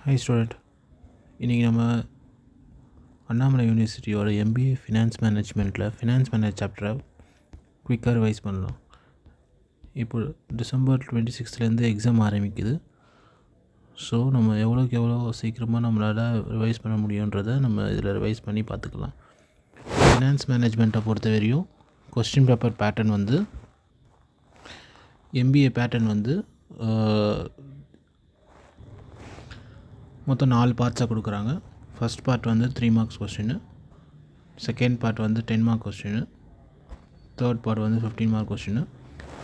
High student, இன்றைக்கி நம்ம அண்ணாமலை யூனிவர்சிட்டியோட எம்பிஏ ஃபினான்ஸ் மேனேஜ்மெண்ட்டில் ஃபினான்ஸ் மேனேஜ் சாப்டரை குயிக்காக ரிவைஸ் பண்ணலாம். இப்போ டிசம்பர் 26லேருந்து எக்ஸாம் ஆரம்பிக்குது. ஸோ நம்ம எவ்வளோக்கு எவ்வளோ சீக்கிரமாக நம்மளால் ரிவைஸ் பண்ண முடியுன்றதை நம்ம இதில் ரிவைஸ் பண்ணி பார்த்துக்கலாம். ஃபினான்ஸ் மேனேஜ்மெண்ட்டை பொறுத்த வரையும் கொஸ்டின் பேப்பர் பேட்டர்ன் வந்து எம்பிஏ பேட்டர்ன் வந்து மொத்தம் 4 பார்ட்ஸாக கொடுக்குறாங்க. ஃபஸ்ட் பார்ட் வந்து 3 மார்க்ஸ் கொஸ்டின்னு, செகண்ட் பார்ட் வந்து 10 மார்க் கொஸ்டின்னு, தேர்ட் பார்ட் வந்து 15 மார்க் கொஸ்டின்னு,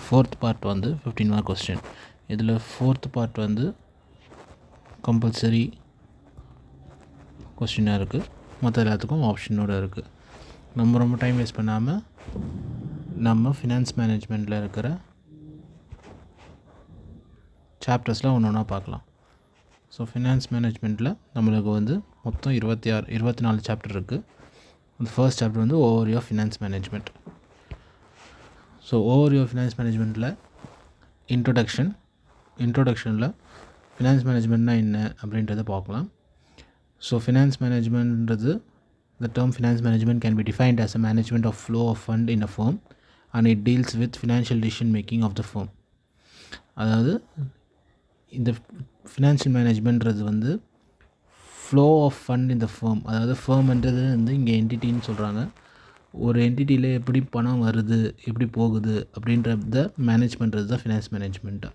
ஃபோர்த் பார்ட் வந்து 15 மார்க் கொஸ்டின். இதில் ஃபோர்த் பார்ட் வந்து கம்பல்சரி கொஸ்டினாக இருக்குது, மற்ற எல்லாத்துக்கும் ஆப்ஷனோடு இருக்குது. நம்ம ரொம்ப டைம் வேஸ்ட் பண்ணாமல் நம்ம ஃபினான்ஸ் மேனேஜ்மெண்ட்டில் இருக்கிற சாப்டர்ஸில் ஒன்று ஒன்றா பார்க்கலாம். ஸோ ஃபினான்ஸ் மேனேஜ்மெண்ட்டில் நம்மளுக்கு வந்து மொத்தம் 24 சாப்டர் இருக்குது. அந்த ஃபர்ஸ்ட் சாப்டர் வந்து overview of finance management. So overview of finance மேனேஜ்மெண்ட்டில் இன்ட்ரோடக்ஷனில் ஃபினான்ஸ் மேனேஜ்மெண்ட்னா என்ன அப்படின்றத பார்க்கலாம். ஸோ ஃபினான்ஸ் மேனேஜ்மெண்ட்ன்றது the term finance management can be defined as a management of flow of fund in a firm and it deals with financial decision making of the firm. அதாவது இந்த financial மேனேஜ்மெண்ட்றது வந்து flow of fund இந்த firm, அதாவது ஃபேர்ம்ன்றது வந்து இங்கே என்டிட்டின்னு சொல்கிறாங்க. ஒரு என்டிட்டியில் எப்படி பணம் வருது, எப்படி போகுது அப்படின்றத மேனேஜ் பண்ணுறது தான் ஃபினான்ஸ் மேனேஜ்மெண்ட்டு.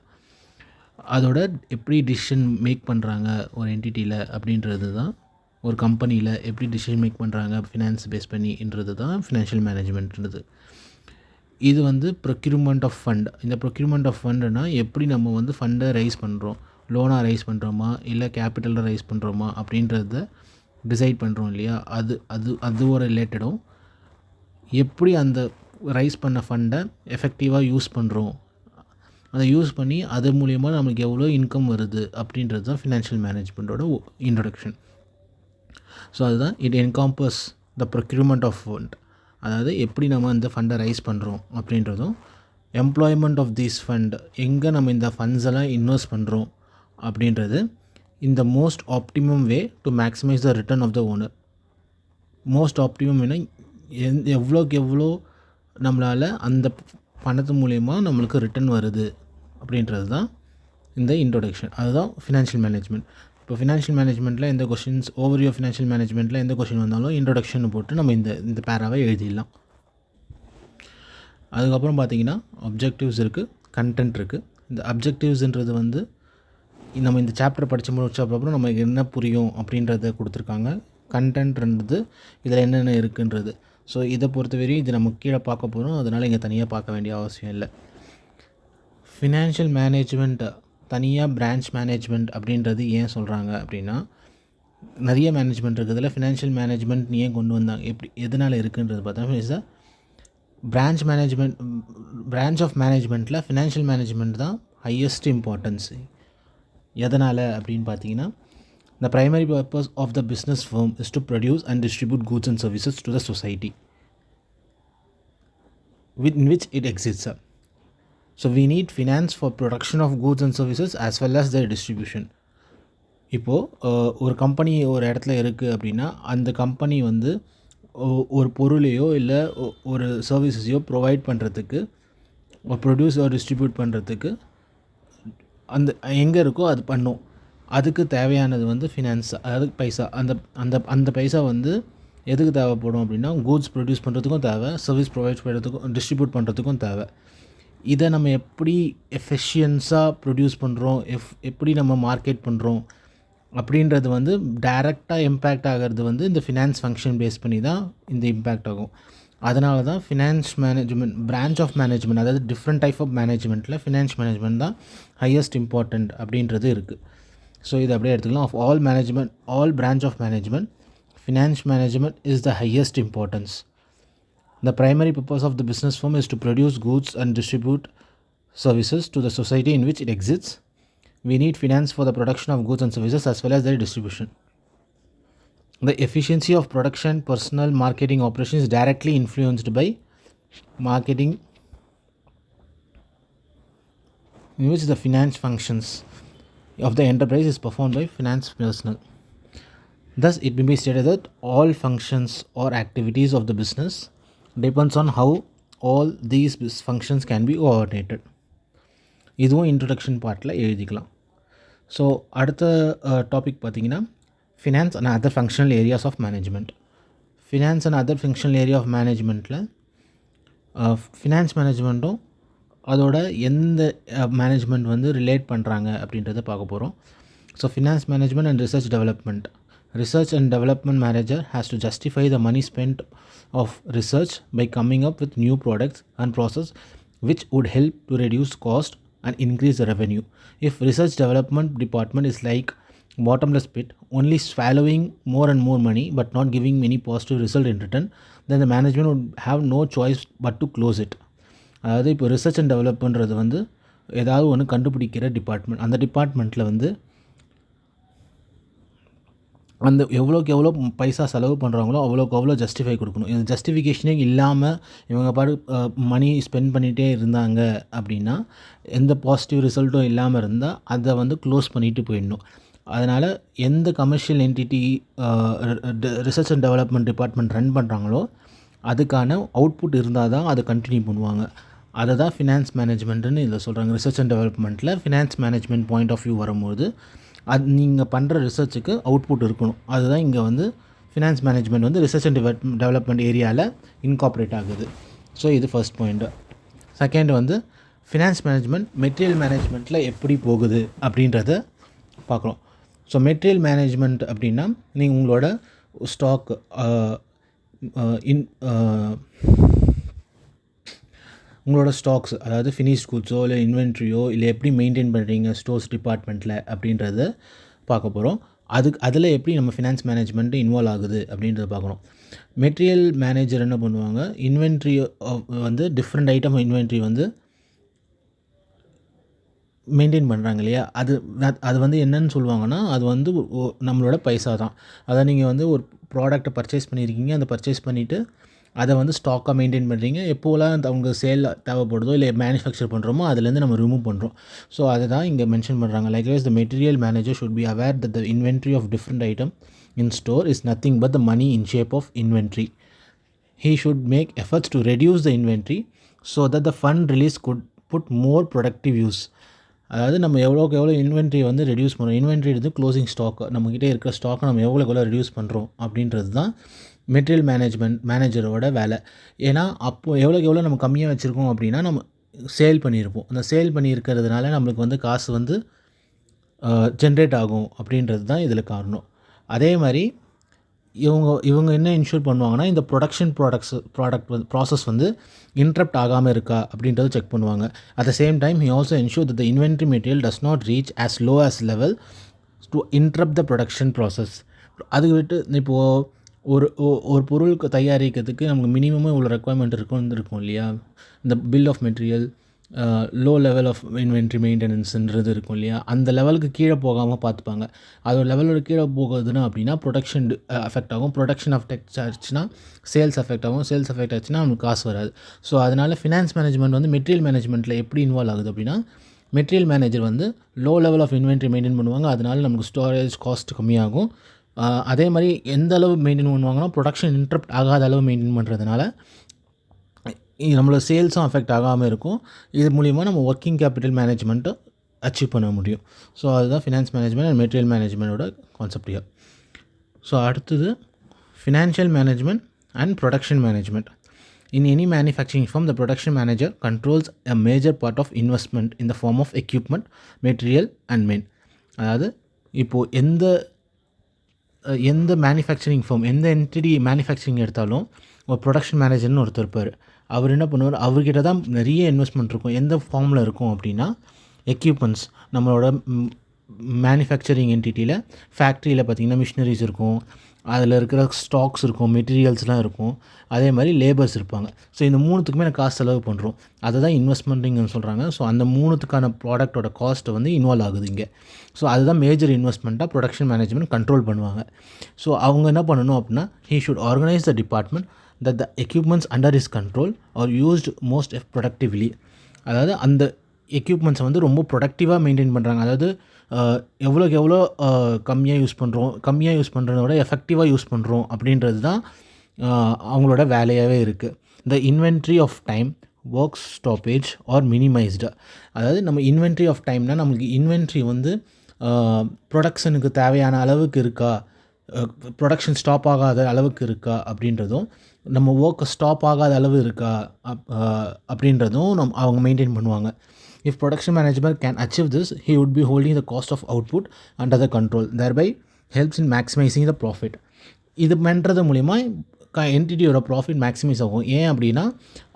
அதோட எப்படி டிசிஷன் மேக் பண்ணுறாங்க ஒரு என்டிட்டியில் அப்படின்றது தான், ஒரு கம்பெனியில் எப்படி டிசிஷன் மேக் பண்ணுறாங்க ஃபினான்ஸ் பேஸ் பண்ணின்றது தான் ஃபினான்ஷியல் மேனேஜ்மெண்ட்ன்றது. இது வந்து ப்ரொக்யூர்மெண்ட் ஆஃப் ஃபண்ட். இந்த ப்ரொக்யூர்மெண்ட் ஆஃப் ஃபண்டுனா எப்படி நம்ம வந்து ஃபண்டை ரைஸ் பண்ணுறோம், லோனாக ரைஸ் பண்ணுறோமா இல்லை கேபிட்டலில் ரைஸ் பண்ணுறோமா அப்படின்றத டிசைட் பண்ணுறோம் இல்லையா. அது ஒரு ரிலேட்டடும் எப்படி அந்த ரைஸ் பண்ண ஃபண்டை எஃபெக்டிவாக யூஸ் பண்ணுறோம், அதை யூஸ் பண்ணி அது மூலயமா நமக்கு எவ்வளோ இன்கம் வருது அப்படின்றது தான் ஃபினான்ஷியல் மேனேஜ்மெண்ட்டோட இன்ட்ரொடக்ஷன். ஸோ அதுதான் it encompass the procurement of fund, அதாவது எப்படி நம்ம இந்த ஃபண்டை ரைஸ் பண்ணுறோம் அப்படின்றதும், எம்ப்ளாய்மெண்ட் ஆஃப் தீஸ் ஃபண்ட், எங்கே நம்ம இந்த ஃபண்ட்ஸ் எல்லாம் இன்வெஸ்ட் பண்ணுறோம் அப்படின்றது, இந்த most optimum way to maximise the return of the owner. Most optimum என்ன, எவ்வளோக்கு எவ்வளோ நம்மளால் அந்த பணத்து மூலயமா நம்மளுக்கு ரிட்டர்ன் வருது அப்படின்றது தான் இந்த இன்ட்ரோடக்ஷன். அதுதான் ஃபினான்ஷியல் மேனேஜ்மெண்ட். இப்போ ஃபினான்ஷியல் மேனேஜ்மெண்ட்டில் எந்த கொஷின்ஸ், ஓவர்வியூ ஆஃப் ஃபினான்ஷியல் மேனேஜ்மெண்ட்டில் எந்த கொஷின் வந்தாலும் இன்ட்ரோடக்ஷன் போட்டு நம்ம இந்த பேராவை எழுதிடலாம். அதுக்கப்புறம் பார்த்திங்கன்னா அப்ஜெக்டிவ்ஸ் இருக்குது, கண்டென்ட் இருக்குது. இந்த அப்ஜெக்டிவ்ஸ்ன்றது வந்து நம்ம இந்த சாப்டர் படித்து முடிச்சப்பறம் நமக்கு என்ன புரியும் அப்படின்றத கொடுத்துருக்காங்க. கண்டென்ட்ன்றது இதில் என்னென்ன இருக்குன்றது. ஸோ இதை பொறுத்தவரையும் இது நம்ம கீழே பார்க்க போகிறோம், அதனால் இங்கே தனியாக பார்க்க வேண்டிய அவசியம் இல்லை. ஃபினான்ஷியல் மேனேஜ்மெண்ட் தனியாக பிரான்ச் மேனேஜ்மெண்ட் அப்படின்றது ஏன் சொல்கிறாங்க அப்படின்னா, நிறைய மேனேஜ்மெண்ட் இருக்கிறதுல ஃபினான்ஷியல் மேனேஜ்மெண்ட் ஏன் கொண்டு வந்தாங்க, எப்படி எதனால் இருக்குன்றது பார்த்தா, இஸ் பிரான்ச் ஆஃப் மேனேஜ்மெண்ட்டில் ஃபினான்ஷியல் மேனேஜ்மெண்ட் தான் ஹையஸ்ட் இம்பார்ட்டன்ஸ். எதனால் அப்படின்னு பார்த்தீங்கன்னா, the primary purpose of the business firm is to produce and distribute goods and services to the society in which it exists. So we need finance for production of goods and services as well as their distribution. இப்போது ஒரு company ஒரு இடத்துல இருக்குது அப்படின்னா, அந்த company வந்து ஒரு பொருளையோ இல்லை ஒரு சர்வீஸஸையோ ப்ரொவைட் பண்ணுறதுக்கு, ப்ரொடியூஸ் டிஸ்ட்ரிபியூட் பண்ணுறதுக்கு அந்த எங்கே இருக்கோ அது பண்ணும். அதுக்கு தேவையானது வந்து ஃபினான்ஸ், அதாவது பைசா. அந்த பைசா வந்து எதுக்கு தேவைப்படும் அப்படின்னா, கூட்ஸ் ப்ரொடியூஸ் பண்ணுறதுக்கும் தேவை, சர்வீஸ் ப்ரொவைட் பண்ணுறதுக்கும் டிஸ்ட்ரிபியூட் பண்ணுறதுக்கும் தேவை. இதை நம்ம எப்படி எஃபிஷியன்ஸாக ப்ரொடியூஸ் பண்ணுறோம், எப்படி நம்ம மார்க்கெட் பண்ணுறோம் அப்படின்றது வந்து டைரெக்டாக இம்பேக்ட் ஆகிறது வந்து இந்த ஃபினான்ஸ் ஃபங்க்ஷன் பேஸ் பண்ணி தான் இந்த இம்பேக்ட் ஆகும். அதனால தான் finance management, branch of management, அதாவது டிஃப்ரெண்ட் டைப் ஆஃப் மேனேஜ்மெண்ட்டில் ஃபினான்ஸ் மேனேஜ்மெண்ட் தான் ஹையஸ்ட் இம்பார்ட்டண்ட் அப்படின்றது இருக்குது. ஸோ இது அப்படியே எடுத்துக்கலாம். Of all management, all branch of management, finance management is the highest importance. The primary purpose of the business firm is to produce goods and distribute services to the society in which it exists. We need finance for the production of goods and services as well as their distribution. The efficiency of production, personnel, marketing operations is directly influenced by marketing, in which the finance functions. of the enterprise is performed by finance personnel. Thus, it may be stated that all functions or activities of the business depends on how all these functions can be coordinated. இதுவும் introduction பார்ட்டில் எழுதிக்கலாம். So அடுத்த topic பார்த்திங்கன்னா finance and other functional areas of management. Finance and other functional area of மேனேஜ்மெண்ட்டில் finance மேனேஜ்மெண்ட்டும் அதோட எந்த management வந்து ரிலேட் பண்ணுறாங்க அப்படின்றத பார்க்க போகிறோம். So finance management and research development. Research and development manager has to justify the money spent of research by coming up with new products and process which would help to reduce cost and increase the revenue. If research development department is like bottomless pit, only swallowing more and more money but not giving any positive result in return, then the management would have no choice but to close it. அதாவது இப்போ research and டெவலப்மெண்ட்றது வந்து ஏதாவது ஒன்று கண்டுபிடிக்கிற department. அந்த டிபார்ட்மெண்ட்டில் வந்து அந்த எவ்வளோக்கு எவ்வளோ பைசா செலவு பண்ணுறாங்களோ அவ்வளோக்கு அவ்வளோ ஜஸ்டிஃபை கொடுக்கணும். இந்த ஜஸ்டிஃபிகேஷனே இல்லாமல் இவங்க பாடு மணி ஸ்பெண்ட் பண்ணிகிட்டே இருந்தாங்க அப்படின்னா, எந்த பாசிட்டிவ் ரிசல்ட்டும் இல்லாமல் இருந்தால் அதை வந்து க்ளோஸ் பண்ணிவிட்டு போயிடணும். அதனால் எந்த commercial entity research and development department run பண்ணுறாங்களோ அதுக்கான அவுட்புட் இருந்தால் தான் அதை கண்டினியூ பண்ணுவாங்க. அதை தான் ஃபினான்ஸ் மேனேஜ்மெண்ட்டுன்னு இதில் சொல்கிறாங்க. ரிசர்ச் அண்ட் டெவலப்மெண்ட்டில் finance management point of view வரும்போது அது நீங்கள் பண்ணுற ரிசர்ச்சுக்கு அவுட்புட் இருக்கணும். அதுதான் இங்கே வந்து ஃபினான்ஸ் மேனேஜ்மெண்ட் வந்து ரிசர்ச் அண்ட் டெவலப்மெண்ட் ஏரியாவில் இன்கார்பரேட் ஆகுது. ஸோ இது ஃபர்ஸ்ட் பாயிண்ட்டு. செகண்ட் வந்து ஃபினான்ஸ் மேனேஜ்மெண்ட் மெட்டீரியல் மேனேஜ்மெண்ட்டில் எப்படி போகுது அப்படின்றத பார்க்குறோம். ஸோ மெட்டீரியல் மேனேஜ்மெண்ட் அப்படின்னா நீங்கள் உங்களோட ஸ்டாக் உங்களோட ஸ்டாக்ஸ், அதாவது ஃபினிஷ்ட் குட்ஸோ இல்லை இன்வென்ட்ரியோ இல்லை எப்படி மெயின்டைன் பண்ணுறீங்க ஸ்டோர்ஸ் டிபார்ட்மெண்ட்டில் அப்படின்றத பார்க்க போகிறோம். அதில் எப்படி நம்ம ஃபினான்ஸ் மேனேஜ்மெண்ட்டு இன்வால்வ் ஆகுது அப்படின்றத பார்க்குறோம். மெட்டீரியல் மேனேஜர் என்ன பண்ணுவாங்க, இன்வென்ட்ரி வந்து டிஃப்ரெண்ட் ஐட்டம் இன்வென்ட்ரி வந்து மெயின்டைன் பண்ணுறாங்க இல்லையா, அது வந்து என்னன்னு சொல்லுவாங்கன்னா அது வந்து நம்மளோட பைசா தான். அதாவது நீங்கள் வந்து ஒரு ப்ராடக்ட்டை பர்ச்சேஸ் பண்ணியிருக்கீங்க, அந்த பர்ச்சேஸ் பண்ணிவிட்டு அதை வந்து ஸ்டாக்காக மெயின்டைன் பண்ணுறீங்க. எப்போலாம் அவங்க சேல் தேவைப்படுதோ இல்லை மேனுஃபேக்சர் பண்ணுறோமோ அதுலேருந்து நம்ம ரிமூவ் பண்ணுறோம். ஸோ அதை தான் இங்கே மென்ஷன் பண்ணுறாங்க. Likewise the material manager should be aware that the inventory of different item in store is nothing but the money in shape of inventory. He should make efforts to reduce the inventory so that the fund release could put more productive use. அதாவது நம்ம எவ்வளோக்கு எவ்வளோ inventory வந்து reduce பண்ணுறோம், inventory வந்து closing stock, நம்மக்கிட்டே இருக்கிற ஸ்டாக்கை நம்ம எவ்வளோக்கு எவ்வளோ ரெடியூஸ் பண்ணுறோம் அப்படின்றது தான் மெட்டீரியல் மேனேஜரோட வேலை. ஏன்னா அப்போது எவ்வளோக்கு எவ்வளோ நம்ம கம்மியாக வச்சுருக்கோம் அப்படின்னா நம்ம சேல் பண்ணியிருப்போம். அந்த சேல் பண்ணியிருக்கிறதுனால நம்மளுக்கு வந்து காசு வந்து ஜென்ரேட் ஆகும் அப்படின்றது தான் இதில் காரணம். அதே மாதிரி இவங்க என்ன இன்ஷூர் பண்ணுவாங்கன்னா, இந்த ப்ராடக்ட் வந்து ப்ராசஸ் வந்து இன்ட்ரப்ட் ஆகாமல் இருக்கா அப்படின்றத செக் பண்ணுவாங்க. At the same time he also ensure that the inventory material does not reach as low as level to interrupt the production process. அதுக்கு விட்டு இப்போது ஒரு பொருளுக்கு தயாரிக்கிறதுக்கு நமக்கு மினிமமாக இவ்வளோ ரெக்குவயர்மெண்ட் இருக்கும் இல்லையா, இந்த bill of material, low level of inventory மெயின்டெனன்ஸுன்றது இருக்கும் இல்லையா, அந்த லெவலுக்கு கீழே போகாமல் பார்த்துப்பாங்க. அது ஒரு லெவலோட கீழே போகுதுன்னா அப்படின்னா ப்ரொடக்ஷன் அஃபெக்ட் ஆகும். ப்ரொடக்ஷன் அஃபெக்ட் ஆச்சுன்னா சேல்ஸ் அஃபெக்ட் ஆகும். சேல்ஸ் அஃபெக்ட் ஆச்சுன்னா நமக்கு காசு வராது. ஸோ அதனால் ஃபினான்ஸ் மேனேஜ்மெண்ட் வந்து மெட்டீரியல் மேனேஜ்மெண்ட்டில் எப்படி இன்வால்வ் ஆகுது அப்படின்னா, மெட்டீரியல் மேனேஜர் வந்து low level of inventory maintain பண்ணுவாங்க. அதனால நமக்கு ஸ்டோரேஜ் காஸ்ட் கம்மியாகும். அதே மாதிரி எந்த அளவு மெயின்டைன் பண்ணுவாங்கன்னா, ப்ரொடக்ஷன் இன்ட்ரப்ட் ஆகாத அளவு மெயின்டைன் பண்ணுறதுனால நம்மளோட சேல்ஸும் அஃபெக்ட் ஆகாமல் இருக்கும். இது மூலிமா நம்ம ஒர்க்கிங் கேபிட்டல் மேனேஜ்மெண்ட்டை அச்சீவ் பண்ண முடியும். ஸோ அதுதான் ஃபினான்ஸ் மேனேஜ்மெண்ட் அண்ட் மெட்டீரியல் மேனேஜ்மெண்ட்டோட கான்செப்ட் இயர். ஸோ அடுத்தது financial management and production management. In any manufacturing firm, the production manager controls a major part of investment in the form of equipment, material and men. அதாவது இப்போது எந்த manufacturing firm, எந்த entity manufacturing எடுத்தாலும் ஒரு production மேனேஜர்னு ஒருத்தர் இருப்பார். அவர் என்ன பண்ணுவார், அவர்கிட்ட தான் நிறைய இன்வெஸ்ட்மெண்ட் இருக்கும். எந்த ஃபார்மில் இருக்கும் அப்படின்னா, எக்யூப்மெண்ட்ஸ், நம்மளோட மேனுஃபேக்சரிங் என்டிட்டியில் ஃபேக்ட்ரியில் பார்த்திங்கன்னா மிஷினரிஸ் இருக்கும், அதில் இருக்கிற ஸ்டாக்ஸ் இருக்கும், மெட்டீரியல்ஸ்லாம் இருக்கும், அதே மாதிரி லேபர்ஸ் இருப்பாங்க. ஸோ இந்த மூணுத்துக்குமே நான் காசு செலவு பண்ணுறோம். அதை தான் இன்வெஸ்ட்மெண்ட்டுங்கன்னு சொல்கிறாங்க. ஸோ அந்த மூணுத்துக்கான ப்ராடக்ட்டோட காஸ்ட்டை வந்து இன்வால்வ் ஆகுது இங்கே. ஸோ அதுதான் மேஜர் இன்வெஸ்ட்மெண்ட்டாக ப்ரொடக்ஷன் மேனேஜ்மெண்ட் கண்ட்ரோல் பண்ணுவாங்க. ஸோ அவங்க என்ன பண்ணணும் அப்படின்னா, he should organise the department that the equipments under his control are used most productively. அதாவது அந்த எக்யூப்மெண்ட்ஸை வந்து ரொம்ப ப்ரொடக்டிவாக மெயின்டைன் பண்ணுறாங்க. அதாவது எவ்வளோக்கு எவ்வளோ கம்மியாக யூஸ் பண்ணுறத விட எஃபெக்டிவாக யூஸ் பண்ணுறோம் அப்படின்றது தான் அவங்களோட வேலையாகவே இருக்குது. இந்த inventory of time work stoppage are minimised. அதாவது நம்ம இன்வென்ட்ரி ஆஃப் டைம்னால் நம்மளுக்கு இன்வென்ட்ரி வந்து ப்ரொடக்ஷனுக்கு தேவையான அளவுக்கு இருக்கா, ப்ரொடக்ஷன் ஸ்டாப் ஆகாத அளவுக்கு இருக்கா அப்படின்றதும், நம்ம ஒர்க்கை ஸ்டாப் ஆகாத அளவு இருக்கா அப்படின்றதும் அவங்க மெயின்டைன் பண்ணுவாங்க. If production manager can achieve this, he would be holding the cost of output under the control, thereby helps in maximizing the profit. இது பண்ணுறது மூலிமா என்டிட்டியோட ப்ராஃபிட் மேக்ஸிமைஸ் ஆகும். ஏன் அப்படின்னா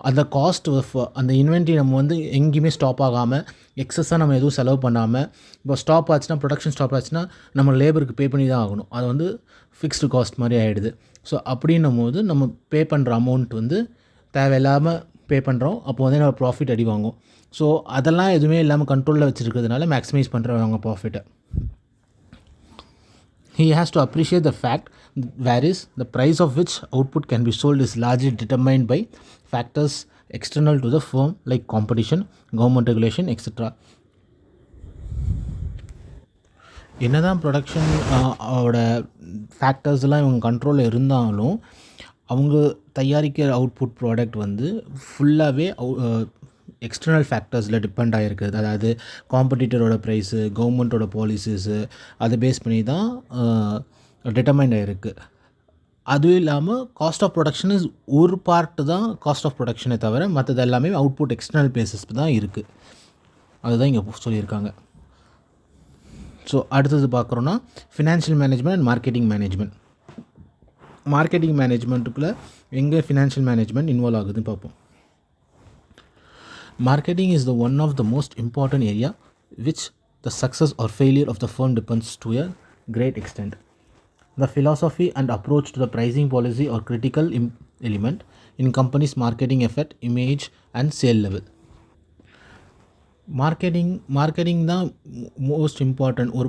அந்த காஸ்ட் ஆஃப் அந்த இன்வென்ட்ரி நம்ம வந்து எங்கேயுமே ஸ்டாப் ஆகாமல் எக்ஸஸாக நம்ம எதுவும் செலவு பண்ணாமல், இப்போ ஸ்டாப் ஆச்சுன்னா, ப்ரொடக்ஷன் ஸ்டாப் ஆச்சுன்னா நம்ம லேபருக்கு பே பண்ணி தான் ஆகணும். அது வந்து ஃபிக்ஸ்டு காஸ்ட் மாதிரி ஆகிடுது. ஸோ அப்படின்னும் போது நம்ம பே பண்ணுற அமௌண்ட் வந்து தேவையில்லாமல் பே பண்ணுறோம். அப்போ வந்து நம்ம ப்ராஃபிட் அடி வாங்கும். ஸோ அதெல்லாம் எதுவுமே இல்லாமல் கண்ட்ரோலில் வச்சுருக்கிறதுனால மேக்ஸிமைஸ் பண்ணுறவங்க ப்ராஃபிட்டை. He has to appreciate the fact whereas the price of which output can be sold is largely determined by factors external to the firm like competition, government regulation, etc. என்னதான் production ஓட ஃபேக்டர்ஸ்லாம் இவங்க கண்ட்ரோலில் இருந்தாலும் அவங்க தயாரிக்கிற output product வந்து ஃபுல்லாகவே external ஃபேக்டர்ஸில் depend ஆகிருக்குது. அதாவது காம்படிட்டரோட ப்ரைஸு, கவர்மெண்ட்டோட பாலிசிஸு, அதை பேஸ் பண்ணி தான் டிட்டர்மைண்ட் ஆகிருக்கு. அதுவும் இல்லாமல் காஸ்ட் ஆஃப் ப்ரொடக்ஷன் இஸ் ஒரு பார்ட்டு தான் காஸ்ட் ஆஃப் ப்ரொடக்ஷனை தவிர மற்றது எல்லாமே அவுட்புட் எக்ஸ்டர்னல் பேசிஸ் தான் இருக்குது. அதுதான் இங்கே சொல்லியிருக்காங்க. ஸோ அடுத்தது பார்க்குறோன்னா financial management and marketing management. Marketing மேனேஜ்மெண்ட்டுக்குள்ளே எங்கே ஃபினான்ஷியல் மேனேஜ்மெண்ட் இன்வால்வ் ஆகுதுன்னு பார்ப்போம். Marketing is the one of the most important area which the success or failure of the firm depends to a great extent. The philosophy and approach to the pricing policy are critical element in company's marketing effort, image and sale level. Marketing தான் most important. ஒரு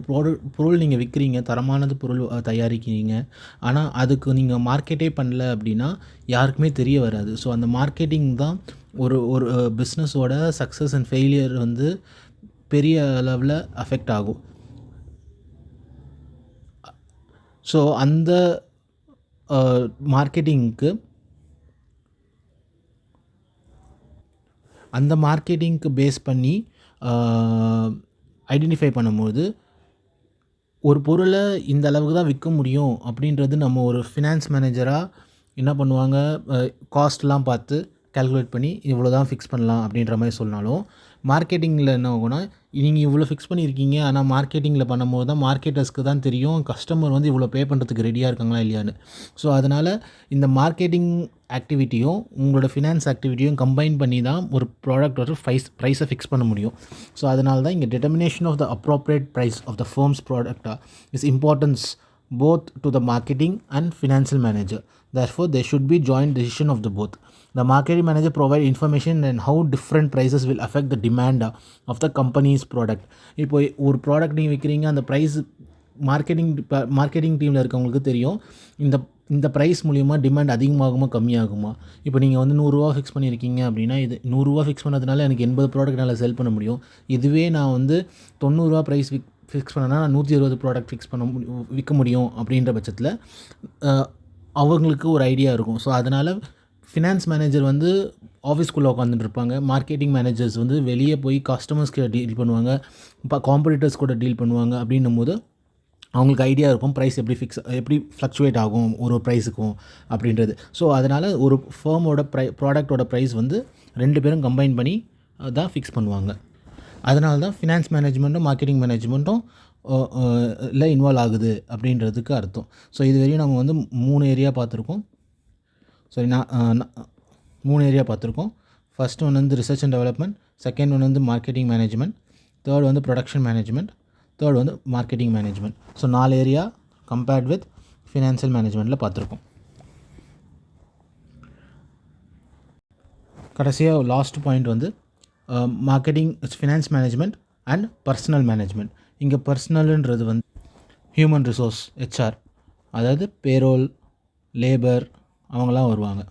பொருள் நீங்கள் விற்கிறீங்க, தரமானது பொருள் தயாரிக்கிறீங்க, ஆனால் அதுக்கு நீங்கள் மார்க்கெட்டே பண்ணல அப்படின்னா யாருக்குமே தெரிய வராது. ஸோ அந்த மார்க்கெட்டிங் தான் ஒரு பிஸ்னஸோட சக்ஸஸ் அண்ட் ஃபெயிலியர் வந்து பெரிய அளவில் அஃபெக்ட் ஆகும். ஸோ அந்த மார்க்கெட்டிங்க்கு பேஸ் பண்ணி ஐடென்டிஃபை பண்ணும்போது ஒரு பொருளை இந்த அளவுக்கு தான் விற்க முடியும் அப்படின்றது நம்ம ஒரு ஃபினான்ஸ் மேனேஜராக என்ன பண்ணுவாங்க, காஸ்ட்லாம் பார்த்து கால்குலேட் பண்ணி இவ்வளோ தான் ஃபிக்ஸ் பண்ணலாம் அப்படின்ற மாதிரி சொன்னாலும், மார்க்கெட்டிங்கில் என்ன ஆகும்னா நீங்கள் இவ்வளோ ஃபிக்ஸ் பண்ணியிருக்கீங்க, ஆனால் மார்க்கெட்டிங்கில் பண்ணும்போது தான் மார்க்கெட்டர்ஸ்க்கு தான் தெரியும் கஸ்டமர் வந்து இவ்வளோ பே பண்ணுறதுக்கு ரெடியாக இருக்காங்களா இல்லையான்னு. ஸோ அதனால் இந்த மார்க்கெட்டிங் ஆக்டிவிட்டியும் உங்களோட ஃபினான்ஸ் ஆக்டிவிட்டியும் கம்பைன் பண்ணி தான் ஒரு ப்ராடக்டோட ப்ரைஸை ஃபிக்ஸ் பண்ண முடியும். ஸோ அதனால தான் இங்கே determination of the appropriate price of the firm's product is importance both to the marketing and financial manager. Therefore, there should be joint decision of the both. The marketing manager provide information and how different prices will affect the demand of the company's product. இப்போ ஒரு product நீங்கள் விற்கிறீங்க, அந்த price marketing டீமில் இருக்கவங்களுக்கு தெரியும் இந்த price மூலிமா demand அதிகமாகுமா கம்மியாகுமா. இப்போ நீங்கள் வந்து 100 ரூபா ஃபிக்ஸ் பண்ணியிருக்கீங்க அப்படின்னா, இது 100 ரூபா ஃபிக்ஸ் பண்ணதுனால எனக்கு 80 ப்ராடக்ட் என்னால் செல் பண்ண முடியும். இதுவே நான் வந்து 90 ரூபா ப்ரைஸ் ஃபிக்ஸ் பண்ணேன்னா நான் 120 ப்ராடக்ட் விற்க முடியும். அப்படின்ற பட்சத்தில் அவங்களுக்கு ஒரு ஐடியா இருக்கும். ஸோ அதனால் ஃபினான்ஸ் மேனேஜர் வந்து ஆஃபீஸ்க்குள்ளே உட்காந்துட்டு இருப்பாங்க, மார்க்கெட்டிங் மேனேஜர்ஸ் வந்து வெளியே போய் கஸ்டமர்ஸ் கிட்ட டீல் பண்ணுவாங்க, இப்போ காம்படிட்டர்ஸ் கூட டீல் பண்ணுவாங்க. அப்படின்னும் போது அவங்களுக்கு ஐடியா இருக்கும் ப்ரைஸ் எப்படி ஃப்ளக்சுவேட் ஆகும் ஒரு ப்ரைஸுக்கும் அப்படின்றது. ஸோ அதனால் ஒரு ஃபேமோட ப்ராடக்டோட ப்ரைஸ் வந்து 2 பேரும் கம்பைன் பண்ணி தான் ஃபிக்ஸ் பண்ணுவாங்க. அதனால தான் ஃபினான்ஸ் மேனேஜ்மெண்ட்டும் மார்க்கெட்டிங் மேனேஜ்மெண்ட்டும் இல்லை இன்வால்வ் ஆகுது அப்படின்றதுக்கு அர்த்தம். ஸோ இது வரையும் நம்ம வந்து 3 ஏரியா பார்த்துருக்கோம். சரி, நான் 3 ஏரியா பார்த்துருக்கோம். ஃபஸ்ட்டு ஒன்று வந்து ரிசர்ச் அண்ட் டெவலப்மெண்ட், செகண்ட் ஒன்று வந்து மார்க்கெட்டிங் மேனேஜ்மெண்ட், தேர்ட் வந்து ப்ரொடக்ஷன் மேனேஜ்மெண்ட், தேர்ட் வந்து marketing management. So 4 area compared with financial மேனேஜ்மெண்ட்டில் பார்த்துருக்கோம். கடைசியாக லாஸ்ட் பாயிண்ட் வந்து marketing, finance management and personal management. இங்கே பர்சனல்ன்றது வந்து ஹியூமன் ரிசோர்ஸ், ஹெச்ஆர், அதாவது பேரோல், லேபர் அவங்களாம் வருவாங்க.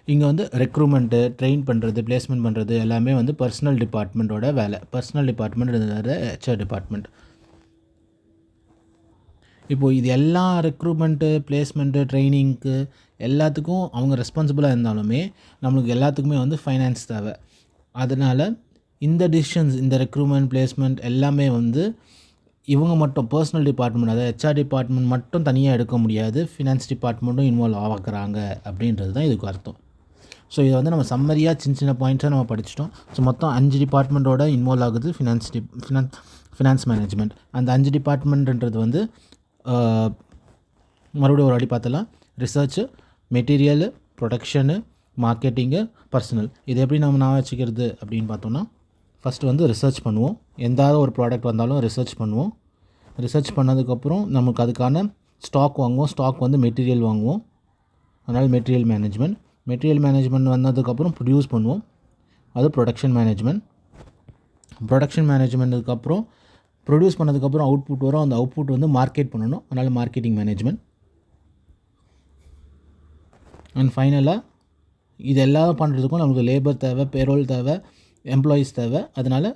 இங்கே வந்து ரெக்ரூட்மெண்ட்டு, ட்ரெயின் பண்ணுறது, பிளேஸ்மெண்ட் பண்ணுறது எல்லாமே வந்து பர்சனல் டிபார்ட்மெண்ட்டோட வேலை. Personal department HR department. இப்போது இது எல்லா ரெக்ரூட்மெண்ட்டு, பிளேஸ்மெண்ட்டு, ட்ரைனிங்க்கு எல்லாத்துக்கும் அவங்க ரெஸ்பான்சிபிளாக இருந்தாலுமே நம்மளுக்கு எல்லாத்துக்குமே வந்து ஃபைனான்ஸ் தேவை. அதனால் இந்த டிசிஷன்ஸ், இந்த ரெக்ரூட்மெண்ட், பிளேஸ்மெண்ட் எல்லாமே வந்து இவங்க மட்டும் பர்சனல் டிபார்ட்மெண்ட், அதாவது ஹெச்ஆர் டிபார்ட்மெண்ட் மட்டும் தனியாக எடுக்க முடியாது, ஃபினான்ஸ் டிபார்ட்மெண்ட்டும் இன்வால்வ் ஆகிறாங்க அப்படின்றது தான் இதுக்கு அர்த்தம். ஸோ இதை வந்து நம்ம சம்மரியாக சின்ன சின்ன பாயிண்ட்ஸாக நம்ம படிச்சிட்டோம். ஸோ மொத்தம் 5 டிபார்ட்மெண்ட்டோட இன்வால்வ் ஆகுது ஃபினான்ஸ் மேனேஜ்மெண்ட். அந்த 5 டிபார்ட்மெண்ட்ன்றது வந்து மறுபடியும் ஒரு வாட்டி பார்த்தலாம். Research, material, production, marketing, personal. இது எப்படி நம்ம வச்சுக்கிறது அப்படின்னு பார்த்தோன்னா, ஃபஸ்ட்டு வந்து ரிசர்ச் பண்ணுவோம். எந்தாவது ஒரு ப்ராடக்ட் வந்தாலும் ரிசர்ச் பண்ணுவோம். ரிசர்ச் பண்ணதுக்கப்புறம் நமக்கு அதுக்கான ஸ்டாக் வாங்குவோம். ஸ்டாக் வந்து மெட்டீரியல் வாங்குவோம். அதனால் மெட்டீரியல் மேனேஜ்மெண்ட் வந்ததுக்கப்புறம் ப்ரொடியூஸ் பண்ணுவோம். அது ப்ரொடக்ஷன் மேனேஜ்மெண்ட்டுக்கப்புறம் ப்ரொடியூஸ் பண்ணதுக்கப்புறம் அவுட்புட் வரும். அந்த அவுட்புட் வந்து மார்க்கெட் பண்ணணும். அதனால் மார்க்கெட்டிங் மேனேஜ்மெண்ட். அண்ட் ஃபைனலாக இது எல்லாம் பண்ணுறதுக்கும் நமக்கு லேபர் தேவை, பேரோல் தேவை, எம்ப்ளாயீஸ் தேவை. அதனால்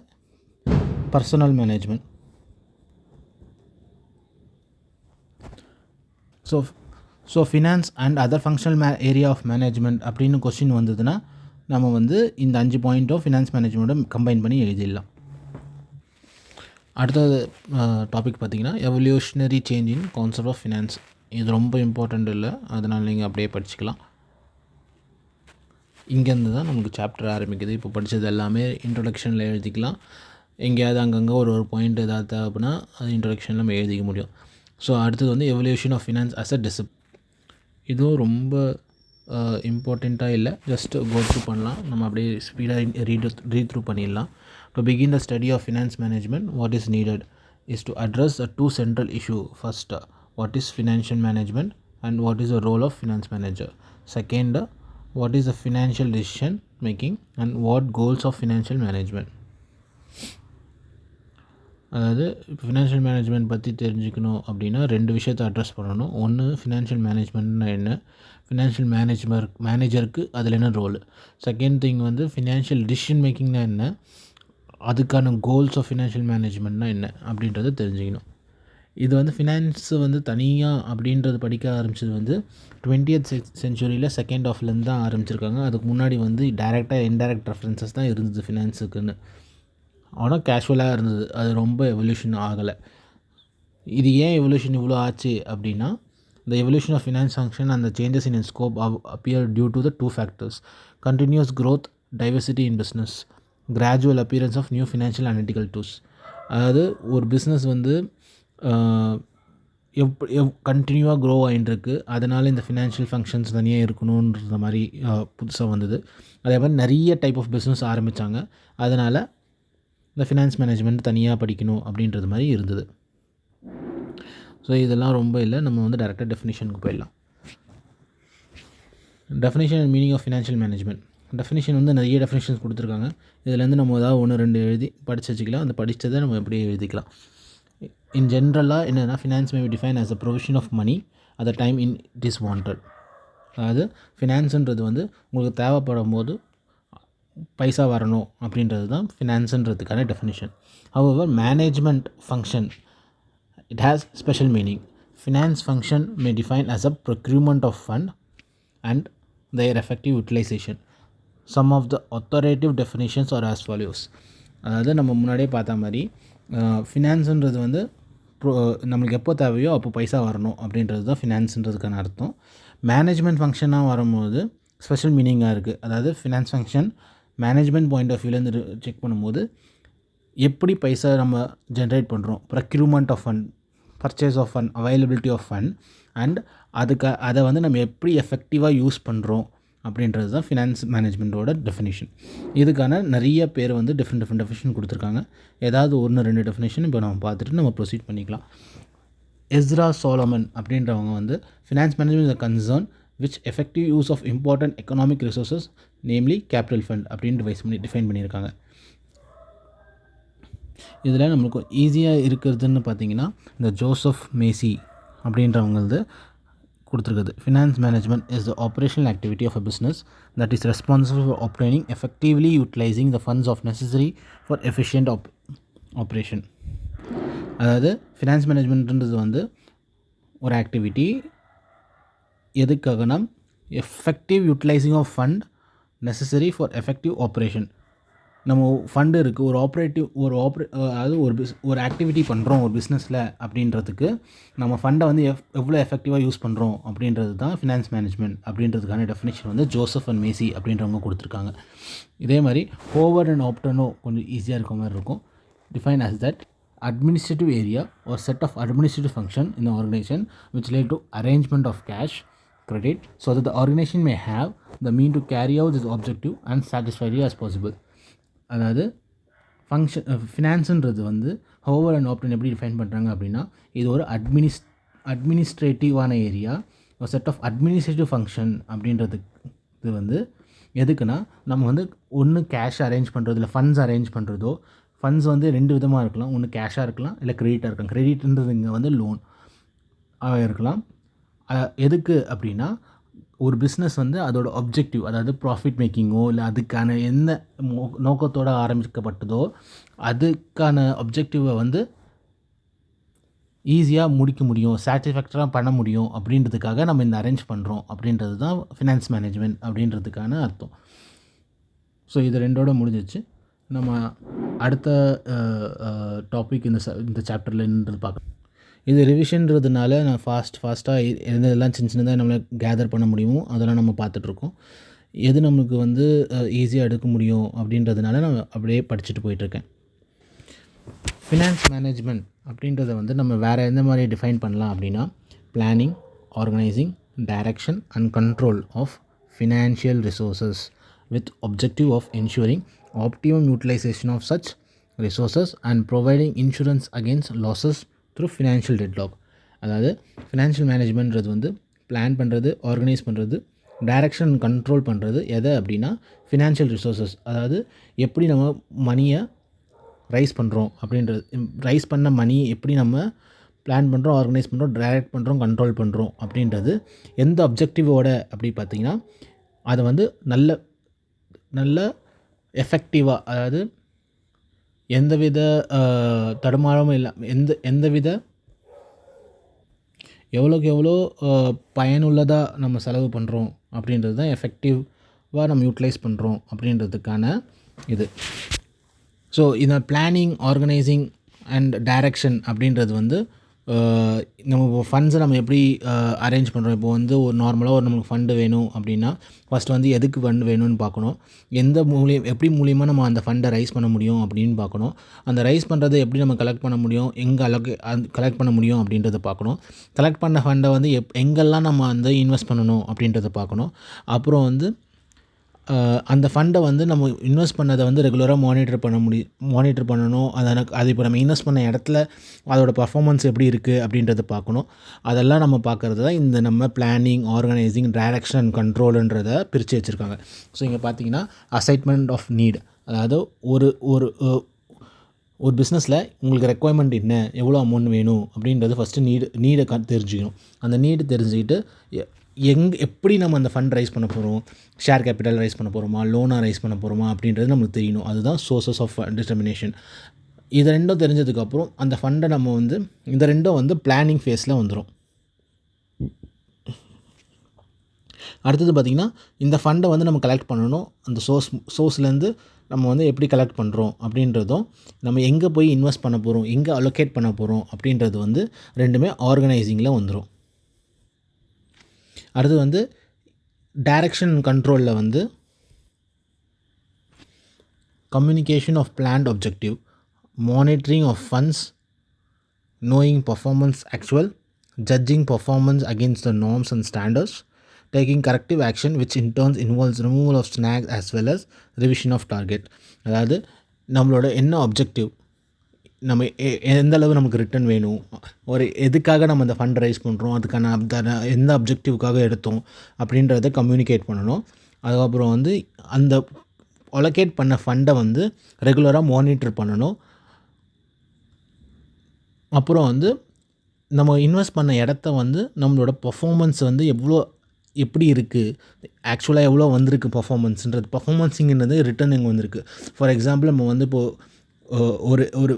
personnel management. So finance and other functional area of management அப்படின்னு கொஸ்டின் வந்ததுன்னா நம்ம வந்து இந்த 5 பாயிண்ட்டும் ஃபினான்ஸ் மேனேஜ்மெண்ட்டை கம்பைன் பண்ணி எழுதிடலாம். அடுத்தது டாபிக் பார்த்திங்கன்னா evolutionary change in concept of finance. இது ரொம்ப இம்பார்ட்டண்ட் இல்லை, அதனால் நீங்கள் அப்படியே படிச்சுக்கலாம். இங்கேருந்து தான் நமக்கு சாப்டர் ஆரம்பிக்குது. இப்போ படித்தது எல்லாமே இன்ட்ரொடக்ஷனில் எழுதிக்கலாம். எங்கேயாவது அங்கங்கே ஒரு பாயிண்ட் ஏதாவது தேவைன்னா அது இன்ட்ரொடக்ஷனில் நம்ம எழுதிக்க முடியும். ஸோ அடுத்தது வந்து evolution of finance as a discipline. இதுவும் ரொம்ப இம்பார்ட்டண்ட்டாக இல்லை, ஜஸ்ட் கோ த்ரூ பண்ணலாம். நம்ம அப்படியே ஸ்பீடாக ரீட் த்ரூ பண்ணிடலாம். To begin the study of finance management, what is needed is to address a 2 central issue. First, what is financial management and what is the role of finance manager. Second, what is the financial decision making and what goals of financial management. அதாவது financial management பற்றி தெரிஞ்சுக்கணும் அப்படின்னா 2 விஷயத்தை address பண்ணணும். ஒன்று financial மேனேஜ்மெண்ட்னா என்ன, financial மேனேஜருக்கு அதில் என்ன ரோல். செகண்ட் திங் வந்து ஃபினான்ஷியல் டிசிஷன் மேக்கிங்னா என்ன, அதுக்கான கோல்ஸ் ஆஃப் ஃபினான்ஷியல் மேனேஜ்மெண்ட்னா என்ன அப்படின்றத தெரிஞ்சுக்கணும். இது வந்து ஃபினான்ஸு வந்து தனியாக அப்படின்றது படிக்க ஆரம்பித்தது வந்து 20th centuryயில் செகண்ட் ஹாஃப்லேருந்து தான் ஆரம்பிச்சிருக்காங்க. அதுக்கு முன்னாடி வந்து டைரெக்டாக இன்டைரக்ட் ரெஃபரன்சஸ் தான் இருந்தது ஃபினான்ஸுக்குன்னு. ஆனால் கேஷுவலாக இருந்தது, அது ரொம்ப எவல்யூஷன் ஆகலை. இது ஏன் எவல்யூஷன் இவ்வளோ ஆச்சு அப்படின்னா, the evolution of finance function and the changes in its scope appear due to the 2 factors: continuous growth, diversity in business, gradual appearance of new financial analytical tools. அதாவது ஒரு பிஸ்னஸ் வந்து கண்டினியூவாக க்ரோ ஆகிட்டுருக்கு, அதனால் இந்த ஃபினான்ஷியல் ஃபங்க்ஷன்ஸ் தனியாக இருக்கணுன்ற மாதிரி புதுசாக வந்தது. அதே மாதிரி நிறைய டைப் ஆஃப் பிஸ்னஸ் ஆரம்பித்தாங்க, அதனால் இந்த ஃபினான்ஸ் மேனேஜ்மெண்ட் தனியாக படிக்கணும் அப்படின்றது மாதிரி இருந்தது. ஸோ இதெல்லாம் ரொம்ப இல்லை, நம்ம வந்து டைரெக்டாக டெஃபினிஷனுக்கு போயிடலாம். Definition and meaning of financial management. Definition வந்து நிறைய டெஃபினிஷன்ஸ் கொடுத்துருக்காங்க. இதுலேருந்து நம்ம ஏதாவது 1-2 எழுதி படித்து வச்சுக்கலாம். அந்த படித்ததை நம்ம எப்படியே எழுதிக்கலாம். இன் ஜென்ரலாக என்னென்னா, finance may be define as a provision of money at the time it is wanted. அதாவது ஃபினான்ஸுன்றது வந்து உங்களுக்கு தேவைப்படும் போது பைசா வரணும் அப்படின்றது தான் ஃபினான்ஸுன்றதுக்கான definition. However management function, it has special meaning. Finance function may define as a procurement of fund and their effective utilization. Some of the authoritative definitions are as follows. அதாவது நம்ம முன்னாடியே பார்த்த மாதிரி ஃபினான்ஸுன்றது வந்து நம்மளுக்கு எப்போ தேவையோ அப்போ பைசா வரணும் அப்படின்றது தான் ஃபினான்ஸுன்றதுக்கான அர்த்தம். மேனேஜ்மெண்ட் ஃபங்க்ஷனாக வரும்போது ஸ்பெஷல் மீனிங்காக இருக்குது. அதாவது finance function management point of வியூலேருந்து செக் பண்ணும்போது எப்படி பைசா நம்ம ஜென்ரேட் பண்ணுறோம், procurement of fund, purchase of fund, availability of fund, and அதை வந்து நம்ம எப்படி எஃபெக்டிவாக யூஸ் பண்ணுறோம் அப்படின்றது தான் ஃபினான்ஸ் மேனேஜ்மெண்ட்டோட டெஃபினேஷன். இதுக்கான நிறைய பேர் வந்து டிஃப்ரெண்ட் டெஃபினேஷன் கொடுத்துருக்காங்க. ஏதாவது 1-2 டெஃபினேஷன் இப்போ நம்ம பார்த்துட்டு நம்ம ப்ரொசீட் பண்ணிக்கலாம். எஸ்ரா சோலமன் அப்படின்றவங்க வந்து finance management is a concern which effective use of important economic resources namely capital fund அப்படின்ட்டு டிஃபைன் பண்ணியிருக்காங்க. இதில் நம்மளுக்கு ஈஸியாக இருக்கிறதுன்னு பார்த்தீங்கன்னா, இந்த ஜோசப் மேசி அப்படின்றவங்களது கொடுத்துருக்குது. Finance management is the operational activity of a business that is responsible for operating effectively utilising the funds of necessary for efficient operation. அதாவது ஃபினான்ஸ் மேனேஜ்மெண்ட்ன்றது வந்து ஒரு ஆக்டிவிட்டி எதுக்காகனா effective utilising of fund necessary for effective operation. நம்ம fund இருக்குது, அதாவது ஒரு activity பண்ணுறோம் ஒரு பிஸ்னஸில் அப்படின்றதுக்கு நம்ம ஃபண்டை வந்து எவ்வளோ எஃபெக்டிவாக யூஸ் பண்ணுறோம் அப்படின்றது தான் ஃபினான்ஸ் மேனேஜ்மெண்ட் அப்படின்றதுக்கான டெஃபினேஷன் வந்து ஜோசப் அண்ட் மேசி அப்படின்றவங்க கொடுத்துருக்காங்க. இதே மாதிரி ஹோவர் அண்ட் ஆப்டனோ கொஞ்சம் ஈஸியாக இருக்க மாதிரி இருக்கும். Define as that administrative area or set of administrative function in the organization which relate to arrangement of cash credit so that the organization may have the mean to carry out this objective and satisfactorily as possible. அதாவது ஃபினான்ஸுன்றது வந்து hover and option எப்படி define பண்ணுறாங்க அப்படின்னா, இது ஒரு அட்மினிஸ்ட்ரேட்டிவான area, ஒரு set of administrative function அப்படின்றதுக்கு வந்து எதுக்குன்னா, நம்ம வந்து ஒன்று கேஷ் அரேஞ்ச் பண்ணுறது இல்லை ஃபண்ட்ஸ் அரேஞ்ச் பண்ணுறதோ, ஃபண்ட்ஸ் வந்து 2 விதமாக இருக்கலாம். ஒன்று கேஷாக இருக்கலாம், இல்லை க்ரெடிட்டாக இருக்கலாம். க்ரெடிட்ன்றது இங்கே வந்து லோன் இருக்கலாம். எதுக்கு அப்படின்னா, ஒரு பிஸ்னஸ் வந்து அதோட ஆப்ஜெக்டிவ், அதாவது ப்ராஃபிட் மேக்கிங்கோ இல்லை அதுக்கான எந்த நோக்கத்தோடு ஆரம்பிக்கப்பட்டதோ அதுக்கான ஆப்ஜெக்டிவை வந்து ஈஸியாக முடிக்க முடியும், சாட்டிஸ்ஃபேக்டராக பண்ண முடியும் அப்படின்றதுக்காக நம்ம இந்த அரேஞ்ச் பண்ணுறோம் அப்படின்றது தான் ஃபினான்ஸ் மேனேஜ்மெண்ட் அப்படின்றதுக்கான அர்த்தம். ஸோ இது ரெண்டோட முடிஞ்சிச்சு. நம்ம அடுத்த டாபிக் இந்த சாப்டரில் என்னன்றது பார்க்கலாம். இது ரிவிஷன்றதுனால நான் ஃபாஸ்ட்டாக எதெல்லாம் சின்னதாக நம்மளை கேதர் பண்ண முடியுமோ அதெல்லாம் நம்ம பார்த்துட்ருக்கோம். எது நமக்கு வந்து ஈஸியாக எடுக்க முடியும் அப்படின்றதுனால நான் அப்படியே படிச்சுட்டு போயிட்டுருக்கேன். ஃபினான்ஸ் மேனேஜ்மெண்ட் அப்படின்றத வந்து நம்ம வேறு எந்த மாதிரி டிஃபைன் பண்ணலாம் அப்படின்னா, planning, organising, direction and control of financial resources with objective of ensuring optimum utilization of such resources and providing insurance against losses through financial deadlock. அதாவது ஃபினான்ஷியல் மேனேஜ்மெண்ட்றது வந்து பிளான் பண்ணுறது, ஆர்கனைஸ் பண்ணுறது, டைரக்ஷன் கண்ட்ரோல் பண்ணுறது. எதை அப்படின்னா financial resources, அதாவது எப்படி நம்ம மணியை ரைஸ் பண்ணுறோம் அப்படின்றது, ரைஸ் பண்ண மணி எப்படி நம்ம பிளான் பண்ணுறோம், ஆர்கனைஸ் பண்ணுறோம், டைரக்ட் பண்ணுறோம், கண்ட்ரோல் பண்ணுறோம் அப்படின்றது எந்த அப்ஜெக்டிவோட அப்படி பார்த்திங்கன்னா, அதை வந்து நல்ல எஃபெக்டிவாக, அதாவது எந்தவித தடுமாறமும் இல்லாமல் எந்தவித எவ்வளோக்கு எவ்வளோ பயனுள்ளதாக நம்ம செலவு பண்ணுறோம் அப்படின்றது தான் எஃபெக்டிவாக நம்ம யூட்டிலைஸ் பண்ணுறோம் அப்படின்றதுக்கான இது. ஸோ இந்த பிளானிங், ஆர்கனைசிங் அண்ட் டைரக்ஷன் அப்படின்றது வந்து நம்ம ஃபண்ட்ஸை நம்ம எப்படி அரேஞ்ச் பண்ணுறோம். இப்போ வந்து ஒரு நார்மலாக நம்மளுக்கு ஃபண்டு வேணும் அப்படின்னா ஃபஸ்ட்டு வந்து எதுக்கு ஃபண்டு வேணும்னு பார்க்கணும். எப்படி மூலியமாக நம்ம அந்த ஃபண்டை ரைஸ் பண்ண முடியும் அப்படின்னு பார்க்கணும். அந்த ரைஸ் பண்ணுறதை எப்படி நம்ம கலெக்ட் பண்ண முடியும், எங்கே கலெக்ட் பண்ண முடியும் அப்படின்றத பார்க்கணும். கலெக்ட் பண்ண ஃபண்டை வந்து எங்கெல்லாம் நம்ம வந்து இன்வெஸ்ட் பண்ணணும் அப்படின்றத பார்க்கணும். அப்புறம் வந்து அந்த ஃபண்டை வந்து நம்ம இன்வெஸ்ட் பண்ணதை வந்து ரெகுலராக மானிட்டர் பண்ணணும். அது இப்போ நம்ம இன்வெஸ்ட் பண்ண இடத்துல அதோட பர்ஃபார்மன்ஸ் எப்படி இருக்குது அப்படின்றத பார்க்கணும். அதெல்லாம் நம்ம பார்க்குறது தான் இந்த நம்ம பிளானிங், ஆர்கனைசிங், டைரக்ஷன் அண்ட் கண்ட்ரோலுன்றதை பிரித்து வச்சுருக்காங்க. ஸோ இங்கே பார்த்தீங்கன்னா அசைன்மெண்ட் ஆஃப் நீட், அதாவது ஒரு ஒரு ஒரு பிஸ்னஸில் உங்களுக்கு ரெக்குவயர்மெண்ட் என்ன, எவ்வளோ அமௌண்ட் வேணும் அப்படின்றது ஃபஸ்ட்டு நீடை தெரிஞ்சுக்கணும். அந்த நீடு தெரிஞ்சுக்கிட்டு எப்படி நம்ம அந்த ஃபண்ட் ரைஸ் பண்ண போகிறோம், ஷேர் கேபிட்டல் ரைஸ் பண்ண போகிறோமா, லோனாக ரைஸ் பண்ண போகிறோமா அப்படின்றது நம்மளுக்கு தெரியணும். அதுதான் சோர்சஸ் ஆஃப் டிட்டர்மினேஷன். இது ரெண்டும் தெரிஞ்சதுக்கப்புறம் அந்த ஃபண்டை நம்ம வந்து இந்த ரெண்டும் வந்து பிளானிங் ஃபேஸில் வந்துடும். அடுத்தது பார்த்திங்கன்னா, இந்த ஃபண்டை வந்து நம்ம கலெக்ட் பண்ணணும். அந்த சோர்ஸ்லேருந்து நம்ம வந்து எப்படி கலெக்ட் பண்ணுறோம் அப்படின்றதும், நம்ம எங்கே போய் இன்வெஸ்ட் பண்ண போகிறோம், எங்கே அலோகேட் பண்ண போகிறோம் அப்படின்றது வந்து ரெண்டுமே ஆர்கனைசிங்கில் வந்துடும். அடுத்து வந்து டைரக்ஷன் கண்ட்ரோலில் வந்து communication of planned objective, monitoring of funds, knowing performance actual, judging performance against the norms and standards, taking corrective action which in turn involves removal of snags as well as revision of target. அதாவது நம்மளோட என்ன objective, நம்ம எந்த அளவு நமக்கு return வேணும், ஒரு எதுக்காக நம்ம அந்த ஃபண்ட் ரைஸ் பண்ணுறோம், அதுக்கான எந்த அப்ஜெக்டிவ்க்காக எடுத்தோம் அப்படின்றத கம்யூனிகேட் பண்ணணும். அதுக்கப்புறம் வந்து அந்த அலோகேட் பண்ண ஃபண்டை வந்து ரெகுலராக மானிட்டர் பண்ணணும். அப்புறம் வந்து நம்ம இன்வெஸ்ட் பண்ண இடத்த வந்து நம்மளோட பெர்ஃபார்மன்ஸ் வந்து எப்படி இருக்குது, ஆக்சுவலாக எவ்வளோ வந்திருக்கு பெர்ஃபார்மன்ஸுன்றது. பெர்ஃபார்மன்ஸிங்கிறது ரிட்டர்ன் எங்கே வந்திருக்கு. ஃபார் எக்ஸாம்பிள் நம்ம வந்து இப்போது ஒரு ஒரு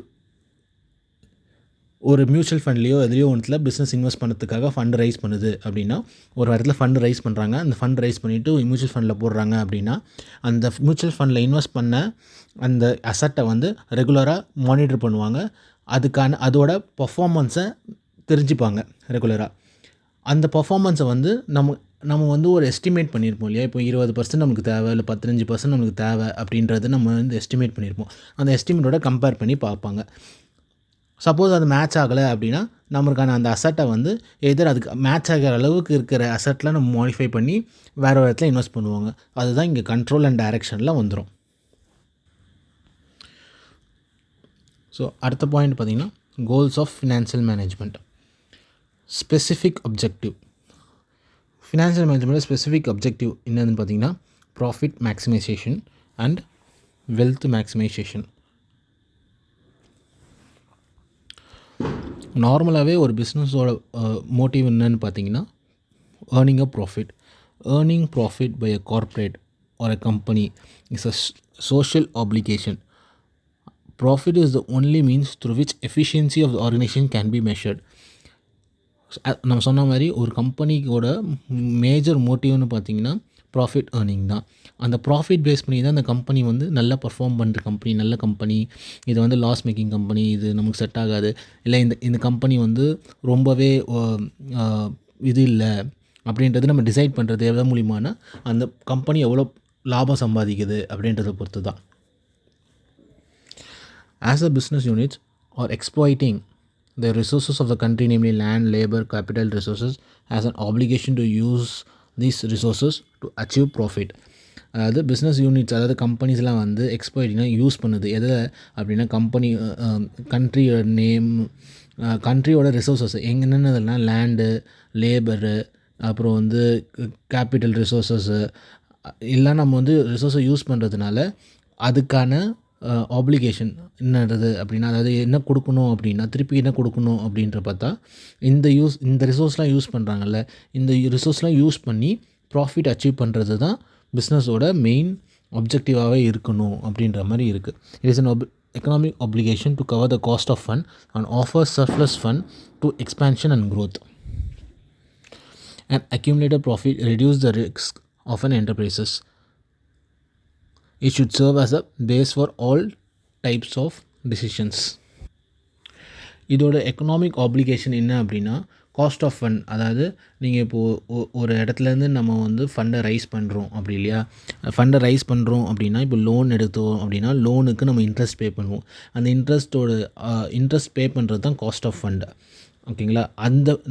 ஒரு மியூச்சுவல் ஃபண்ட்லேயோ எதுலேயோ ஒன்றில் பிஸ்னஸ் இன்வெஸ்ட் பண்ணுறதுக்காக ஃபண்டு ரைஸ் பண்ணுது அப்படின்னா, ஒரு இடத்துல ஃபண்டு ரைஸ் பண்ணுறாங்க. அந்த ஃபண்ட் ரைஸ் பண்ணிவிட்டு மியூச்சுவல் ஃபண்டில் போடுறாங்க அப்படின்னா, அந்த மியூச்சுவல் ஃபண்டில் இன்வெஸ்ட் பண்ண அந்த அசட்டை வந்து ரெகுலராக மானிட்டர் பண்ணுவாங்க. அதோட பர்ஃபார்மன்ஸை தெரிஞ்சுப்பாங்க ரெகுலராக. அந்த பர்ஃபார்மன்ஸை வந்து நம்ம வந்து ஒரு எஸ்டிமேட் பண்ணியிருப்போம் இல்லையா. இப்போ 20% நமக்கு தேவை, இல்லை 15% நமக்கு தேவை அப்படின்றது நம்ம வந்து எஸ்டிமேட் பண்ணியிருப்போம். அந்த எஸ்டிமேட்டோட கம்பேர் பண்ணி பார்ப்பாங்க. சப்போஸ் அது மேட்ச் ஆகலை அப்படின்னா, நம்மளுக்கான அந்த அசட்டை வந்து எதர் அதுக்கு மேட்ச் ஆகிற அளவுக்கு இருக்கிற அசட்டில் நம்ம மாடிஃபை பண்ணி வேறு ஒரு இடத்துல இன்வெஸ்ட் பண்ணுவாங்க. அதுதான் இங்கே கண்ட்ரோல் அண்ட் டைரக்ஷனில் வந்துடும். ஸோ அடுத்த பாயிண்ட் பார்த்திங்கன்னா, goals of financial management. Specific objective. Financial மேனேஜ்மெண்ட்டில் ஸ்பெசிஃபிக் அப்ஜெக்டிவ் என்னதுன்னு பார்த்திங்கன்னா, profit maximisation and wealth maximisation. நார்மலாகவே ஒரு பிஸ்னஸோட மோட்டிவ் என்னன்னு பார்த்தீங்கன்னா, earning a profit. Earning profit by a corporate or a company is a social application. Profit is the only means through which efficiency of the organisation can be measured. நம்ம சொன்ன மாதிரி ஒரு கம்பெனிக்கோட major மோட்டிவ்னு பார்த்தீங்கன்னா profit earning தான். அந்த profit base பண்ணி தான் அந்த கம்பெனி வந்து நல்லா பர்ஃபார்ம் பண்ணுற கம்பெனி, நல்ல கம்பெனி, இது வந்து லாஸ் மேக்கிங் கம்பெனி, இது நமக்கு செட் ஆகாது, இல்லை இந்த கம்பெனி வந்து ரொம்பவே இது இல்லை அப்படின்றது நம்ம டிசைட் பண்ணுறது எவ்வளோ மூலியமான அந்த கம்பெனி எவ்வளோ லாபம் சம்பாதிக்குது அப்படின்றத பொறுத்து தான். As a business units are exploiting the resources of the country, namely land, labor, capital resources, has an obligation to use these resources to achieve profit. அதாவது பிஸ்னஸ் யூனிட்ஸ், அதாவது கம்பெனிஸ்லாம் வந்து எக்ஸ்ப்ளாய்ட்னா யூஸ் பண்ணுது எதை அப்படின்னா, கண்ட்ரியோட நேம், கண்ட்ரியோட ரிசோர்ஸஸ் என்னென்னதுனா லேண்டு, லேபரு, அப்புறம் வந்து capital resources எல்லாம் நம்ம வந்து ரிசோர்ஸை யூஸ் பண்ணுறதுனால அதுக்கான ஆப்ளிகேஷன் என்னது அப்படின்னா, அதாவது என்ன கொடுக்கணும் அப்படின்னா, திருப்பி என்ன கொடுக்கணும் அப்படின்ற பார்த்தா, இந்த ரிசோர்ஸ்லாம் யூஸ் பண்ணுறாங்கல்ல, இந்த ரிசோர்ஸ்லாம் யூஸ் பண்ணி ப்ராஃபிட் அச்சீவ் பண்ணுறது தான் பிஸ்னஸோட மெயின் ஆப்ஜெக்டிவாகவே இருக்கணும் அப்படின்ற மாதிரி இருக்குது. It is an economic application to cover the cost of fund and offer surplus fund to expansion and growth. And accumulated profit reduce the risk of an enterprises. It should serve as a base for all types of decisions. இதோட economic application என்ன அப்படின்னா, cost of fund. அதாவது நீங்கள் இப்போது ஒரு இடத்துலேருந்து நம்ம வந்து ஃபண்டை ரைஸ் பண்ணுறோம் அப்படி இல்லையா, ஃபண்டை ரைஸ் பண்ணுறோம் அப்படின்னா, இப்போ லோன் எடுத்தோம் அப்படின்னா லோனுக்கு நம்ம இன்ட்ரெஸ்ட் பே பண்ணுவோம். அந்த இன்ட்ரெஸ்ட் பே பண்ணுறது தான் காஸ்ட் ஆஃப் ஃபண்டு. ஓகேங்களா.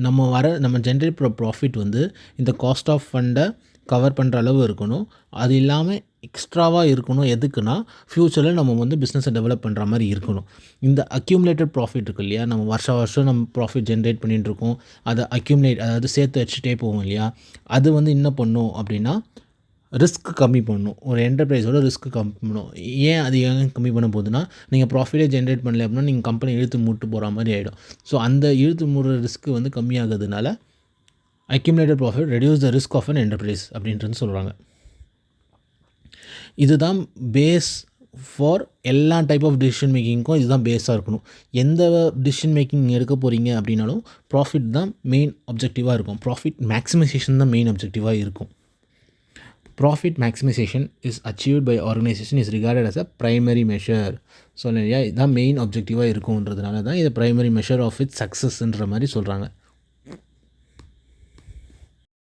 நம்ம ஜென்ரேட் பண்ணுற ப்ராஃபிட் வந்து இந்த காஸ்ட் ஆஃப் ஃபண்டை கவர் பண்ணுற அளவு இருக்கணும். அது இல்லாமல் எக்ஸ்ட்ராவாக இருக்கணும். எதுக்குன்னா, ஃப்யூச்சரில் நம்ம வந்து பிஸ்னஸை டெவலப் பண்ணுற மாதிரி இருக்கணும். இந்த அக்யூமுலேட்டட் ப்ராஃபிட் இருக்குது இல்லையா, நம்ம வருஷம் நம்ம ப்ராஃபிட் ஜென்ரேட் பண்ணிகிட்டு இருக்கோம், அதை அதாவது சேர்த்து வச்சுட்டே போவோம் இல்லையா, அது வந்து என்ன பண்ணும் அப்படின்னா ரிஸ்க் கம்மி பண்ணும். ஒரு என்டர்பிரைஸோட ரிஸ்க் கம்மி பண்ணும். ஏன் அது கம்மி பண்ண போகுதுன்னா, நீங்கள் ப்ராஃபிட்டே ஜென்ரேட் பண்ணல அப்படின்னா நீங்கள் கம்பெனி இழுத்து மூட்டு போகிற மாதிரி ஆகிடும். ஸோ அந்த இழுத்து மூடுற ரிஸ்க் வந்து கம்மியாகிறதுனால accumulated profit reduce the risk of an enterprise அப்படின்றது சொல்கிறாங்க. இதுதான் பேஸ் ஃபார் எல்லா டைப் ஆஃப் டிசிஷன் மேக்கிங்க்கும் இதுதான் பேஸாக இருக்கணும். எந்த டிசிஷன் மேக்கிங் எடுக்க போகிறீங்க அப்படின்னாலும் ப்ராஃபிட் தான் மெயின் அப்ஜெக்டிவாக இருக்கும். ப்ராஃபிட் மேக்ஸிமைசேஷன் தான் மெயின் அப்ஜெக்டிவாக இருக்கும். Profit maximisation is achieved by organisation is regarded as a primary measure. So இல்லையா, இதுதான் மெயின் அப்ஜெக்டிவாக இருக்கும்ன்றதுனால தான் இதை ப்ரைமரி மெஷர் ஆஃப் இட்ஸ் சக்ஸஸ்ன்ற மாதிரி சொல்கிறாங்க.